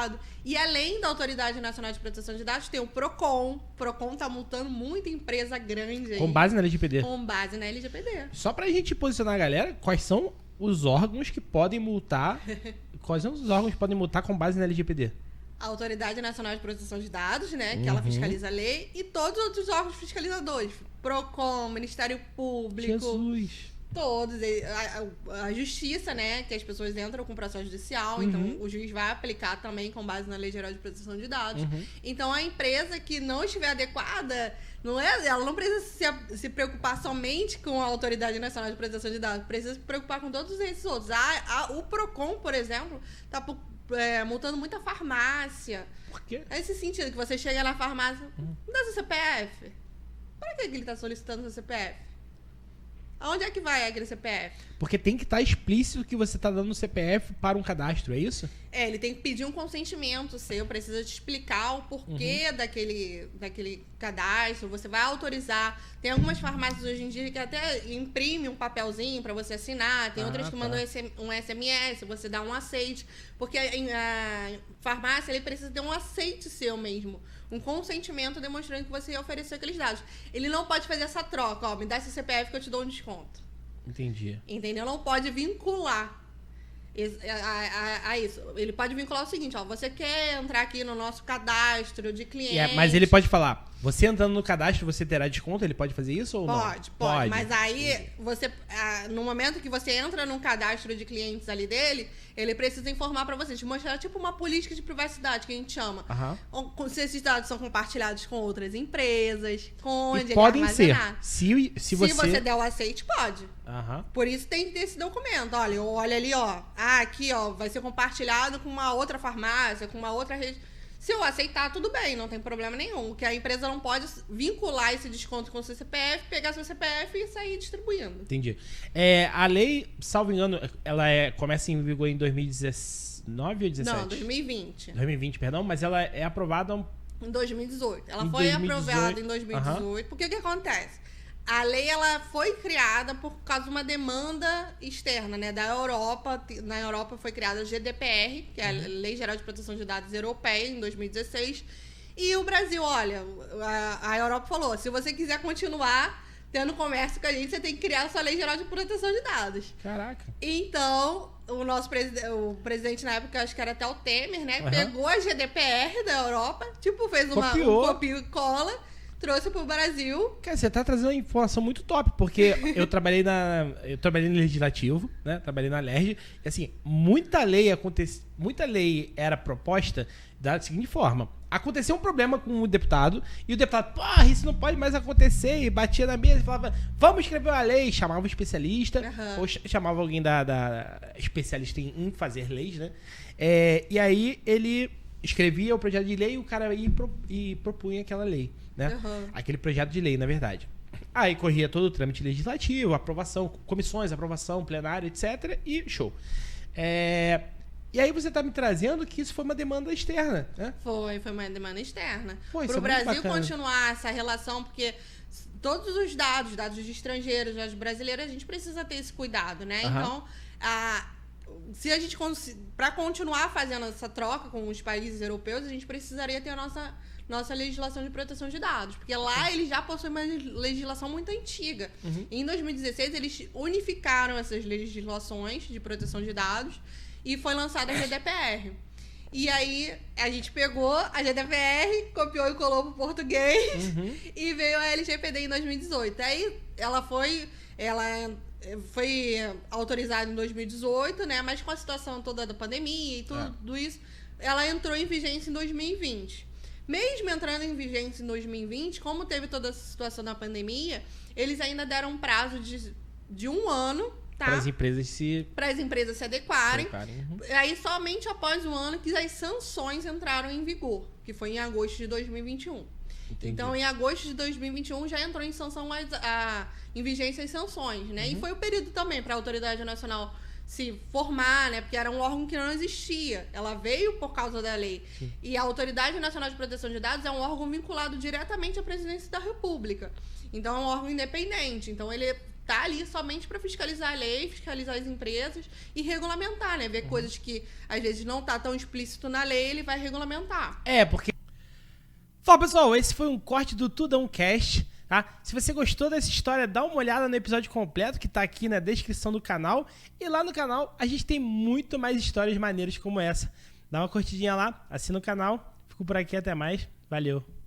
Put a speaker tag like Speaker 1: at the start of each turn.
Speaker 1: dado. E além da Autoridade Nacional de Proteção de Dados, tem o PROCON. O PROCON tá multando muita empresa grande aí.
Speaker 2: Com base na LGPD.
Speaker 1: Com base na LGPD.
Speaker 2: Só pra gente posicionar a galera, quais são os órgãos que podem multar... Quais são os órgãos que podem multar com base na LGPD?
Speaker 1: A Autoridade Nacional de Proteção de Dados, né? Que ela fiscaliza a lei. E todos os outros órgãos fiscalizadores. PROCON, Ministério Público.
Speaker 2: Jesus!
Speaker 1: Todos. A Justiça, né? Que as pessoas entram com processo judicial. Então, o juiz vai aplicar também com base na Lei Geral de Proteção de Dados. Então, a empresa que não estiver adequada, ela não precisa se preocupar somente com a Autoridade Nacional de Proteção de Dados. Precisa se preocupar com todos esses outros. O PROCON, por exemplo, tá multando muita farmácia.
Speaker 2: Por quê?
Speaker 1: Nesse sentido, que você chega na farmácia, não dá seu CPF. Para que ele tá solicitando seu CPF? Aonde é que vai aquele CPF?
Speaker 2: Porque tem que estar explícito que você está dando o CPF para um cadastro, é isso?
Speaker 1: Ele tem que pedir um consentimento seu, precisa te explicar o porquê daquele cadastro, você vai autorizar. Tem algumas farmácias hoje em dia que até imprime um papelzinho para você assinar, tem outras que mandam um SMS, você dá um aceite, porque a farmácia ele precisa ter um aceite seu mesmo, um consentimento demonstrando que você ofereceu aqueles dados. Ele não pode fazer essa troca, me dá esse CPF que eu te dou um desconto.
Speaker 2: Entendi.
Speaker 1: Entendeu? Não pode vincular a isso. Ele pode vincular o seguinte, você quer entrar aqui no nosso cadastro de clientes.
Speaker 2: Mas ele pode falar, você entrando no cadastro, você terá desconto? Ele pode fazer isso ou não?
Speaker 1: Pode. Mas aí, no momento que você entra num cadastro de clientes ali dele, ele precisa informar pra você, te mostrar tipo uma política de privacidade, que a gente chama. Se esses dados são compartilhados com outras empresas, com onde ele
Speaker 2: podem ser.
Speaker 1: armazenar.
Speaker 2: Se você
Speaker 1: der o aceite, pode. Por isso tem que ter esse documento. Olha ali, aqui, vai ser compartilhado com uma outra farmácia, com uma outra rede. Se eu aceitar, tudo bem, não tem problema nenhum. O que a empresa não pode vincular esse desconto com o seu CPF, pegar seu CPF e sair distribuindo.
Speaker 2: Entendi. A lei, salvo engano, ela começa em vigor em 2019 ou 2017?
Speaker 1: Não, 2020.
Speaker 2: 2020, perdão, mas ela é aprovada...
Speaker 1: Em 2018. Ela foi aprovada em 2018. Porque o que acontece? A lei ela foi criada por causa de uma demanda externa, né, da Europa. Na Europa foi criada a GDPR, que é a Lei Geral de Proteção de Dados Europeia, em 2016. E o Brasil, a Europa falou, se você quiser continuar tendo comércio com a gente, você tem que criar a sua Lei Geral de Proteção de Dados.
Speaker 2: Caraca.
Speaker 1: Então, o presidente na época, acho que era até o Temer, né, pegou a GDPR da Europa, fez um copia e cola, trouxe pro Brasil. Cara,
Speaker 2: você tá trazendo uma informação muito top, porque eu trabalhei no Legislativo, né? Trabalhei na LERJ, e assim, muita lei era proposta da seguinte forma. Aconteceu um problema com o deputado, e o deputado, isso não pode mais acontecer, e batia na mesa e falava, vamos escrever uma lei, chamava o especialista, ou chamava alguém da especialista em fazer leis, né? E aí ele escrevia o projeto de lei, e o cara ia e propunha aquela lei, né? Aquele projeto de lei, na verdade. Aí corria todo o trâmite legislativo, aprovação, comissões, aprovação, plenário, etc. E show. E aí você tá me trazendo que isso foi uma demanda externa, né?
Speaker 1: Foi uma demanda externa.
Speaker 2: Para o
Speaker 1: Brasil continuar essa relação, porque todos os dados de estrangeiros, dados brasileiros, a gente precisa ter esse cuidado, né? Então, se a gente para continuar fazendo essa troca com os países europeus, a gente precisaria ter a nossa legislação de proteção de dados, porque lá eles já possuem uma legislação muito antiga. Em 2016 eles unificaram essas legislações de proteção de dados e foi lançada a GDPR. E aí a gente pegou a GDPR, copiou e colou pro português e veio a LGPD em 2018. Aí ela foi autorizada em 2018, né? Mas com a situação toda da pandemia e tudo isso, ela entrou em vigência em 2020. Mesmo entrando em vigência em 2020, como teve toda essa situação da pandemia, eles ainda deram um prazo de 1 ano, tá? Para as empresas se adequarem. Aí somente após 1 ano que as sanções entraram em vigor, que foi em agosto de 2021. Entendi. Então, em agosto de 2021 já entrou em sanção em vigência as sanções, né? E foi o período também para a Autoridade Nacional se formar, né? Porque era um órgão que não existia. Ela veio por causa da lei. E a Autoridade Nacional de Proteção de Dados é um órgão vinculado diretamente à Presidência da República. Então, é um órgão independente. Então, ele tá ali somente para fiscalizar a lei, fiscalizar as empresas e regulamentar, né? Ver coisas que às vezes não tá tão explícito na lei, ele vai regulamentar.
Speaker 2: Porque... Fala, pessoal, esse foi um corte do Tudão Cast, tá? Se você gostou dessa história, dá uma olhada no episódio completo que tá aqui na descrição do canal. E lá no canal a gente tem muito mais histórias maneiras como essa. Dá uma curtidinha lá, assina o canal. Fico por aqui, até mais. Valeu!